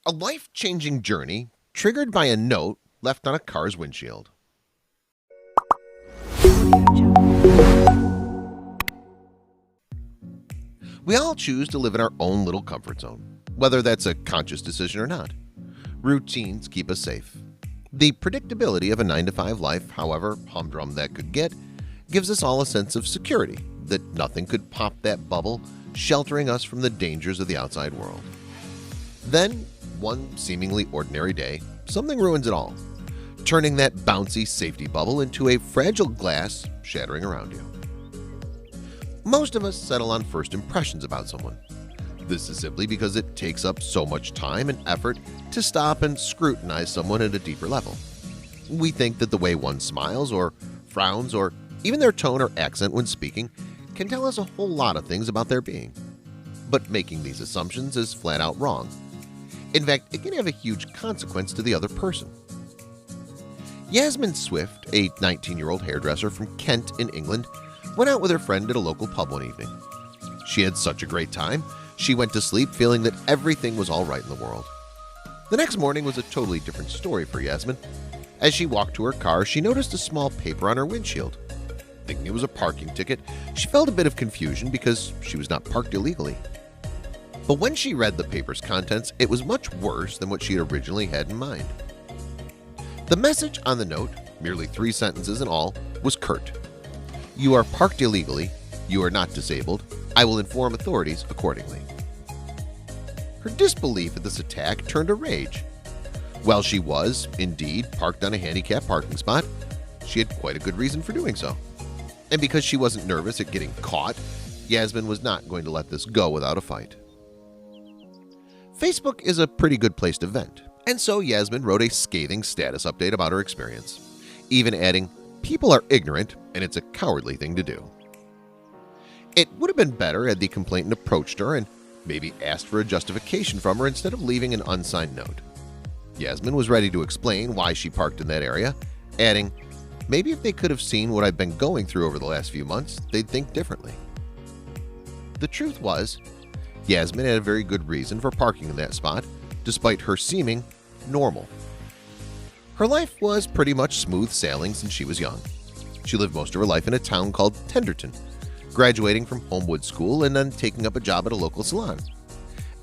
A life-changing journey triggered by a note left on a car's windshield. We all choose to live in our own little comfort zone, whether that's a conscious decision or not. Routines keep us safe. The predictability of a 9-to-5 life, however humdrum that could get, gives us all a sense of security that nothing could pop that bubble, sheltering us from the dangers of the outside world. Then, one seemingly ordinary day, something ruins it all, turning that bouncy safety bubble into a fragile glass shattering around you. Most of us settle on first impressions about someone. This is simply because it takes up so much time and effort to stop and scrutinize someone at a deeper level. We think that the way one smiles or frowns or even their tone or accent when speaking can tell us a whole lot of things about their being. But making these assumptions is flat out wrong. In fact, it can have a huge consequence to the other person. Yasmin Swift, a 19-year-old hairdresser from Kent in England, went out with her friend at a local pub one evening. She had such a great time, she went to sleep feeling that everything was all right in the world. The next morning was a totally different story for Yasmin. As she walked to her car, she noticed a small paper on her windshield. Thinking it was a parking ticket, she felt a bit of confusion because she was not parked illegally. But when she read the paper's contents, it was much worse than what she had originally had in mind. The message on the note, merely 3 sentences in all, was curt. "You are parked illegally. You are not disabled. I will inform authorities accordingly." Her disbelief at this attack turned to rage. While she was, indeed, parked on a handicapped parking spot, she had quite a good reason for doing so. And because she wasn't nervous at getting caught, Yasmin was not going to let this go without a fight. Facebook is a pretty good place to vent, and so Yasmin wrote a scathing status update about her experience, even adding, "People are ignorant and it's a cowardly thing to do." It would have been better had the complainant approached her and maybe asked for a justification from her instead of leaving an unsigned note. Yasmin was ready to explain why she parked in that area, adding, "Maybe if they could have seen what I've been going through over the last few months, they'd think differently." The truth was, Yasmin had a very good reason for parking in that spot, despite her seeming normal. Her life was pretty much smooth sailing since she was young. She lived most of her life in a town called Tenderton, graduating from Homewood School and then taking up a job at a local salon.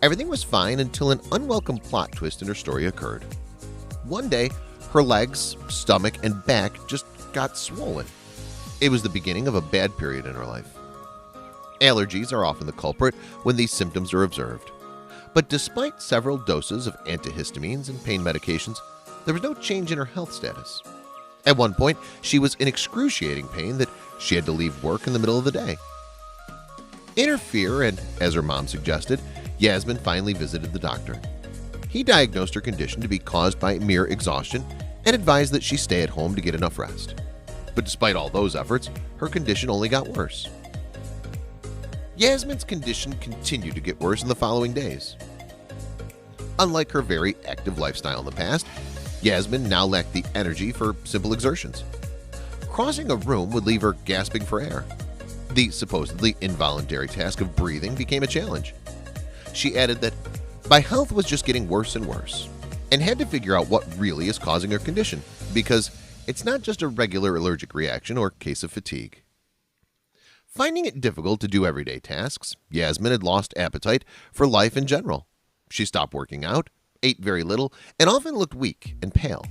Everything was fine until an unwelcome plot twist in her story occurred. One day, her legs, stomach, and back just got swollen. It was the beginning of a bad period in her life. Allergies are often the culprit when these symptoms are observed. But despite several doses of antihistamines and pain medications, there was no change in her health status. At one point, she was in excruciating pain that she had to leave work in the middle of the day. In her fear, and as her mom suggested, Yasmin finally visited the doctor. He diagnosed her condition to be caused by mere exhaustion and advised that she stay at home to get enough rest. But despite all those efforts, her condition only got worse. Yasmin's condition continued to get worse in the following days. Unlike her very active lifestyle in the past, Yasmin now lacked the energy for simple exertions. Crossing a room would leave her gasping for air. The supposedly involuntary task of breathing became a challenge. She added that my health was just getting worse and worse, and had to figure out what really is causing her condition, because it's not just a regular allergic reaction or case of fatigue. Finding it difficult to do everyday tasks, Yasmin had lost appetite for life in general. She stopped working out, ate very little, and often looked weak and pale.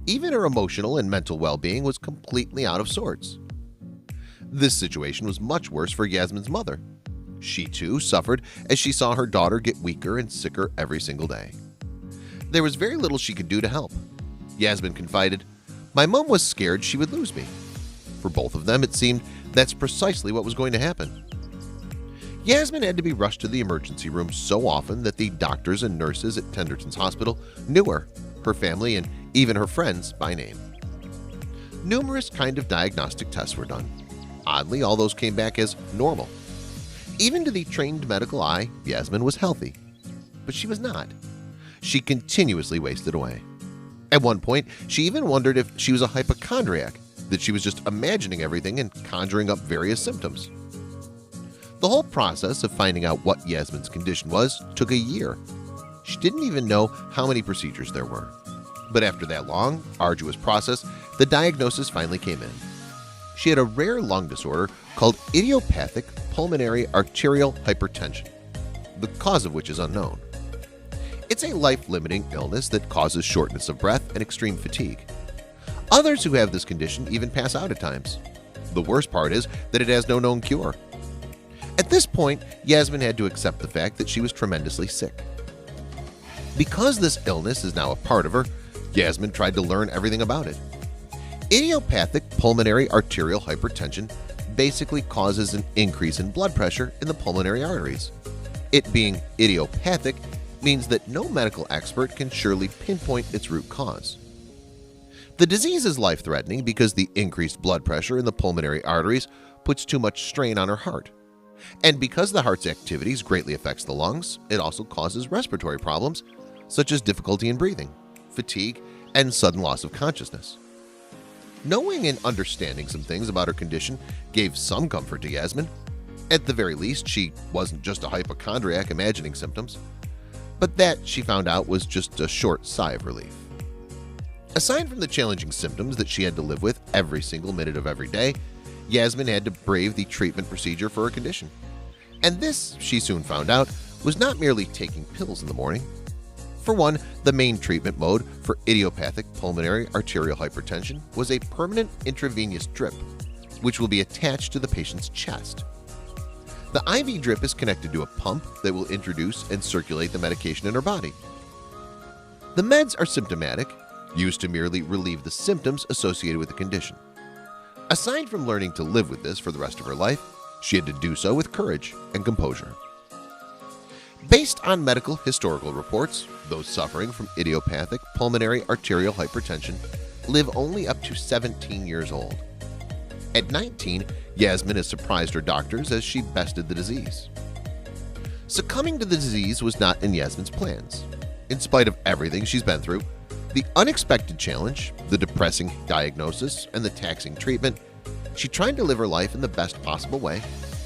Even her emotional and mental well-being was completely out of sorts. This situation was much worse for Yasmin's mother. She too suffered as she saw her daughter get weaker and sicker every single day. There was very little she could do to help. Yasmin confided, "My mom was scared she would lose me." For both of them, it seemed that's precisely what was going to happen. Yasmin had to be rushed to the emergency room so often that the doctors and nurses at Tenderton's hospital knew her family, and even her friends by name. Numerous kind of diagnostic tests were done. Oddly, all those came back as normal. Even to the trained medical eye, Yasmin was healthy. But she was not. She continuously wasted away. At one point, she even wondered if she was a hypochondriac, that she was just imagining everything and conjuring up various symptoms. The whole process of finding out what Yasmin's condition was took a year. She didn't even know how many procedures there were. But after that long, arduous process, the diagnosis finally came in. She had a rare lung disorder called idiopathic pulmonary arterial hypertension, the cause of which is unknown. It's a life-limiting illness that causes shortness of breath and extreme fatigue. Others who have this condition even pass out at times. The worst part is that it has no known cure. At this point, Yasmin had to accept the fact that she was tremendously sick. Because this illness is now a part of her, Yasmin tried to learn everything about it. Idiopathic pulmonary arterial hypertension basically causes an increase in blood pressure in the pulmonary arteries. It being idiopathic means that no medical expert can surely pinpoint its root cause. The disease is life-threatening because the increased blood pressure in the pulmonary arteries puts too much strain on her heart. And because the heart's activities greatly affects the lungs, it also causes respiratory problems such as difficulty in breathing, fatigue, and sudden loss of consciousness. Knowing and understanding some things about her condition gave some comfort to Yasmin. At the very least, she wasn't just a hypochondriac imagining symptoms, but that, she found out, was just a short sigh of relief. Aside from the challenging symptoms that she had to live with every single minute of every day, Yasmin had to brave the treatment procedure for her condition. And this, she soon found out, was not merely taking pills in the morning. For one, the main treatment mode for idiopathic pulmonary arterial hypertension was a permanent intravenous drip, which will be attached to the patient's chest. The IV drip is connected to a pump that will introduce and circulate the medication in her body. The meds are symptomatic, used to merely relieve the symptoms associated with the condition. Aside from learning to live with this for the rest of her life, she had to do so with courage and composure. Based on medical historical reports, those suffering from idiopathic pulmonary arterial hypertension live only up to 17 years old. At 19, Yasmin has surprised her doctors as she bested the disease. Succumbing to the disease was not in Yasmin's plans. In spite of everything she's been through, the unexpected challenge, the depressing diagnosis, and the taxing treatment, she tried to live her life in the best possible way,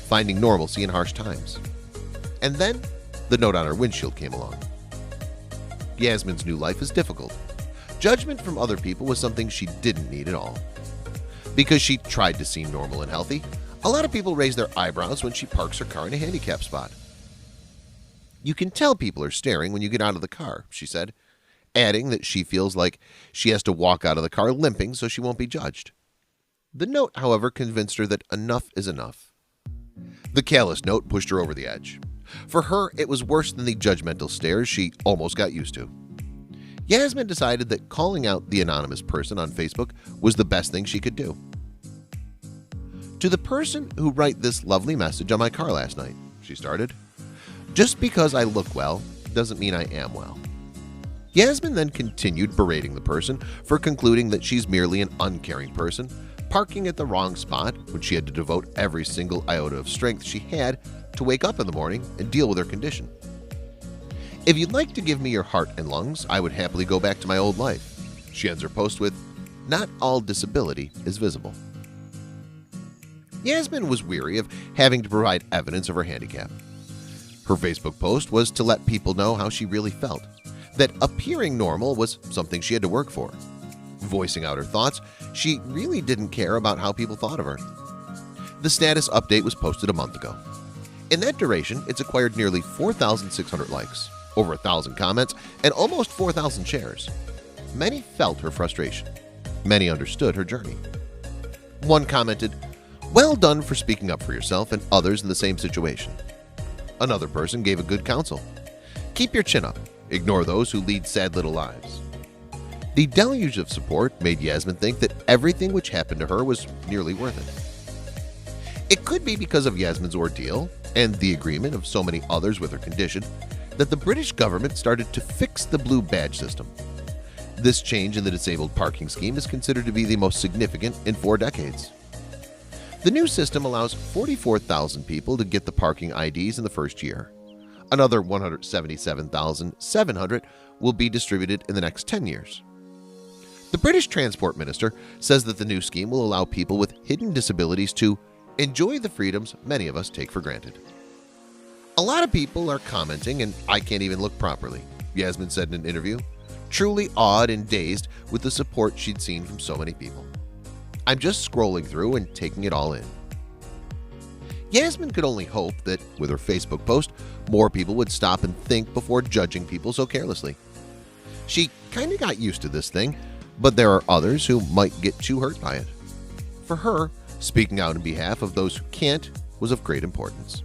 finding normalcy in harsh times. And then, the note on her windshield came along. Yasmin's new life is difficult. Judgment from other people was something she didn't need at all. Because she tried to seem normal and healthy, a lot of people raise their eyebrows when she parks her car in a handicap spot. "You can tell people are staring when you get out of the car," she said, adding that she feels like she has to walk out of the car limping so she won't be judged. The note, however, convinced her that enough is enough. The callous note pushed her over the edge. For her, it was worse than the judgmental stares she almost got used to. Yasmin decided that calling out the anonymous person on Facebook was the best thing she could do. "To the person who wrote this lovely message on my car last night," she started, "just because I look well doesn't mean I am well." Yasmin then continued berating the person for concluding that she's merely an uncaring person, parking at the wrong spot when she had to devote every single iota of strength she had to wake up in the morning and deal with her condition. "If you'd like to give me your heart and lungs, I would happily go back to my old life." She ends her post with, "Not all disability is visible." Yasmin was weary of having to provide evidence of her handicap. Her Facebook post was to let people know how she really felt, that appearing normal was something she had to work for. Voicing out her thoughts, she really didn't care about how people thought of her. The status update was posted a month ago. In that duration, it's acquired nearly 4,600 likes, over 1,000 comments, and almost 4,000 shares. Many felt her frustration. Many understood her journey. One commented, "Well done for speaking up for yourself and others in the same situation." Another person gave a good counsel. "Keep your chin up. Ignore those who lead sad little lives." The deluge of support made Yasmin think that everything which happened to her was nearly worth it. It could be because of Yasmin's ordeal and the agreement of so many others with her condition that the British government started to fix the blue badge system. This change in the disabled parking scheme is considered to be the most significant in 4 decades. The new system allows 44,000 people to get the parking IDs in the first year. Another 177,700 will be distributed in the next 10 years. The British Transport Minister says that the new scheme will allow people with hidden disabilities to enjoy the freedoms many of us take for granted. A lot of people are commenting, and I can't even look properly. Yasmin said in an interview, truly awed and dazed with the support she'd seen from so many people. I'm just scrolling through and taking it all in. Yasmin could only hope that, with her Facebook post, more people would stop and think before judging people so carelessly. She kinda got used to this thing, but there are others who might get too hurt by it. For her, speaking out on behalf of those who can't was of great importance.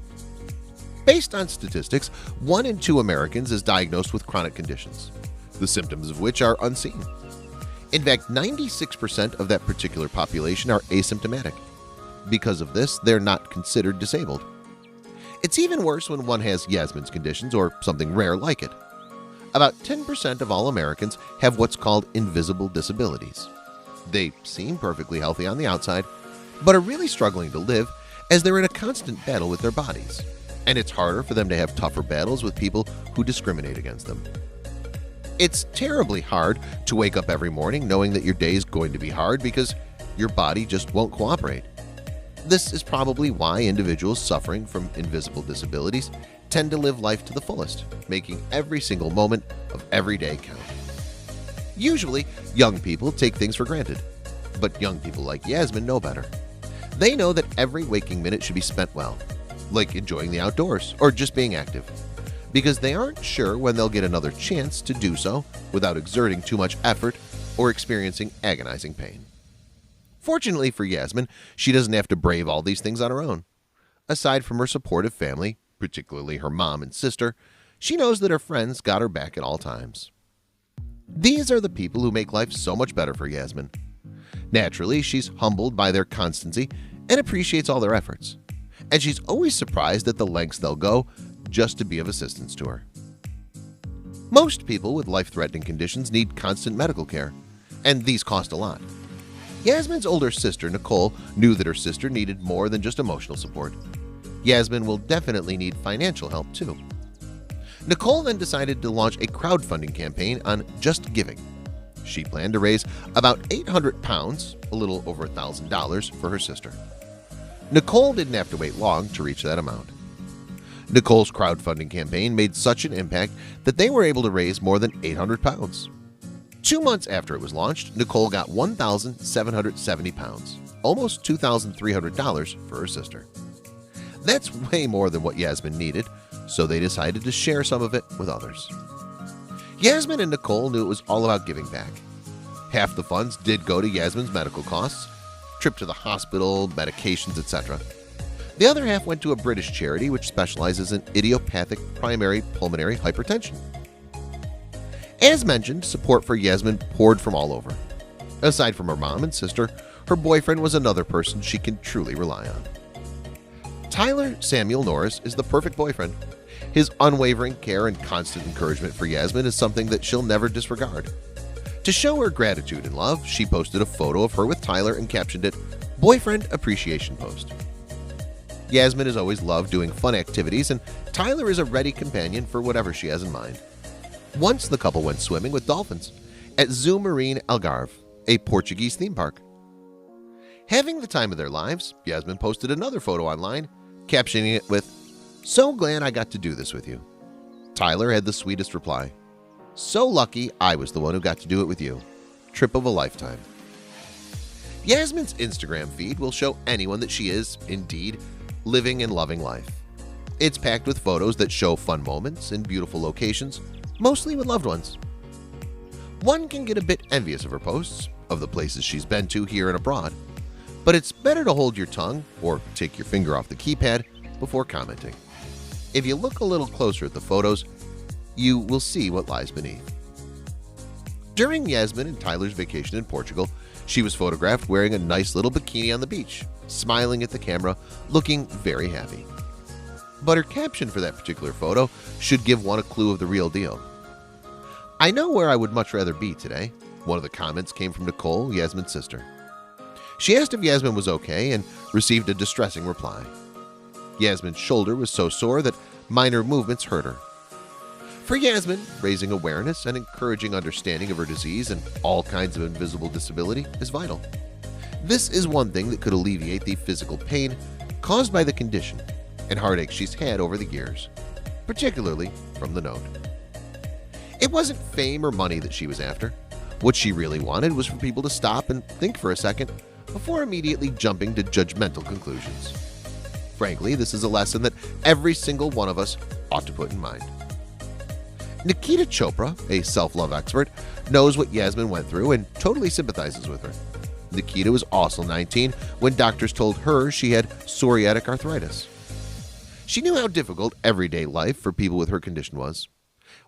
Based on statistics, 1 in 2 Americans is diagnosed with chronic conditions, the symptoms of which are unseen. In fact, 96% of that particular population are asymptomatic. Because of this, they're not considered disabled. It's even worse when one has Yasmin's conditions or something rare like it. About 10% of all Americans have what's called invisible disabilities. They seem perfectly healthy on the outside, but are really struggling to live as they're in a constant battle with their bodies. And it's harder for them to have tougher battles with people who discriminate against them. It's terribly hard to wake up every morning knowing that your day is going to be hard because your body just won't cooperate. This is probably why individuals suffering from invisible disabilities tend to live life to the fullest, making every single moment of every day count. Usually, young people take things for granted, but young people like Yasmin know better. They know that every waking minute should be spent well, like enjoying the outdoors or just being active, because they aren't sure when they'll get another chance to do so without exerting too much effort or experiencing agonizing pain. Fortunately for Yasmin, she doesn't have to brave all these things on her own. Aside from her supportive family, particularly her mom and sister, she knows that her friends got her back at all times. These are the people who make life so much better for Yasmin. Naturally, she's humbled by their constancy and appreciates all their efforts. And she's always surprised at the lengths they'll go just to be of assistance to her. Most people with life-threatening conditions need constant medical care, and these cost a lot. Yasmin's older sister, Nicole, knew that her sister needed more than just emotional support. Yasmin will definitely need financial help too. Nicole then decided to launch a crowdfunding campaign on Just Giving. She planned to raise about £800, a little over $1,000, for her sister. Nicole didn't have to wait long to reach that amount. Nicole's crowdfunding campaign made such an impact that they were able to raise more than £800. 2 months after it was launched, Nicole got £1,770, almost $2,300 for her sister. That's way more than what Yasmin needed, so they decided to share some of it with others. Yasmin and Nicole knew it was all about giving back. Half the funds did go to Yasmin's medical costs, trip to the hospital, medications, etc. The other half went to a British charity which specializes in idiopathic primary pulmonary hypertension. As mentioned, support for Yasmin poured from all over. Aside from her mom and sister, her boyfriend was another person she can truly rely on. Tyler Samuel Norris is the perfect boyfriend. His unwavering care and constant encouragement for Yasmin is something that she'll never disregard. To show her gratitude and love, she posted a photo of her with Tyler and captioned it, "Boyfriend Appreciation Post." Yasmin has always loved doing fun activities, and Tyler is a ready companion for whatever she has in mind. Once the couple went swimming with dolphins at Zoo Marine Algarve, a Portuguese theme park. Having the time of their lives, Yasmin posted another photo online, captioning it with, "So glad I got to do this with you." Tyler had the sweetest reply, "So lucky I was the one who got to do it with you. Trip of a lifetime." Yasmin's Instagram feed will show anyone that she is, indeed, living and loving life. It's packed with photos that show fun moments in beautiful locations, mostly with loved ones. One can get a bit envious of her posts, of the places she's been to here and abroad, but it's better to hold your tongue or take your finger off the keypad before commenting. If you look a little closer at the photos, you will see what lies beneath. During Yasmin and Tyler's vacation in Portugal, she was photographed wearing a nice little bikini on the beach, smiling at the camera, looking very happy. But her caption for that particular photo should give one a clue of the real deal. "I know where I would much rather be today." One of the comments came from Nicole, Yasmin's sister. She asked if Yasmin was okay and received a distressing reply. Yasmin's shoulder was so sore that minor movements hurt her. For Yasmin, raising awareness and encouraging understanding of her disease and all kinds of invisible disability is vital. This is one thing that could alleviate the physical pain caused by the condition and heartache she's had over the years, particularly from the note. It wasn't fame or money that she was after. What she really wanted was for people to stop and think for a second before immediately jumping to judgmental conclusions. Frankly, this is a lesson that every single one of us ought to put in mind. Nikita Chopra, a self-love expert, knows what Yasmin went through and totally sympathizes with her. Nikita was also 19 when doctors told her she had psoriatic arthritis. She knew how difficult everyday life for people with her condition was.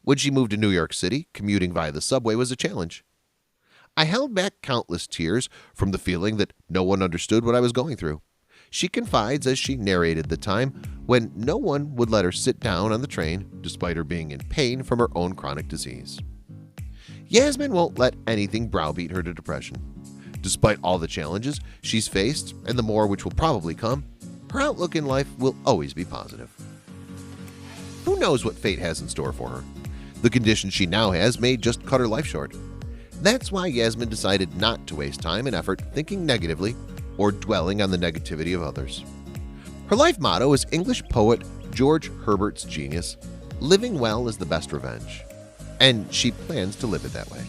When she moved to New York City, commuting via the subway was a challenge. I held back countless tears from the feeling that no one understood what I was going through. She confides as she narrated the time when no one would let her sit down on the train despite her being in pain from her own chronic disease. Yasmin won't let anything browbeat her to depression. Despite all the challenges she's faced, and the more which will probably come, her outlook in life will always be positive. Who knows what fate has in store for her? The condition she now has may just cut her life short. That's why Yasmin decided not to waste time and effort thinking negatively or dwelling on the negativity of others. Her life motto is English poet George Herbert's genius, "Living well is the best revenge," and she plans to live it that way.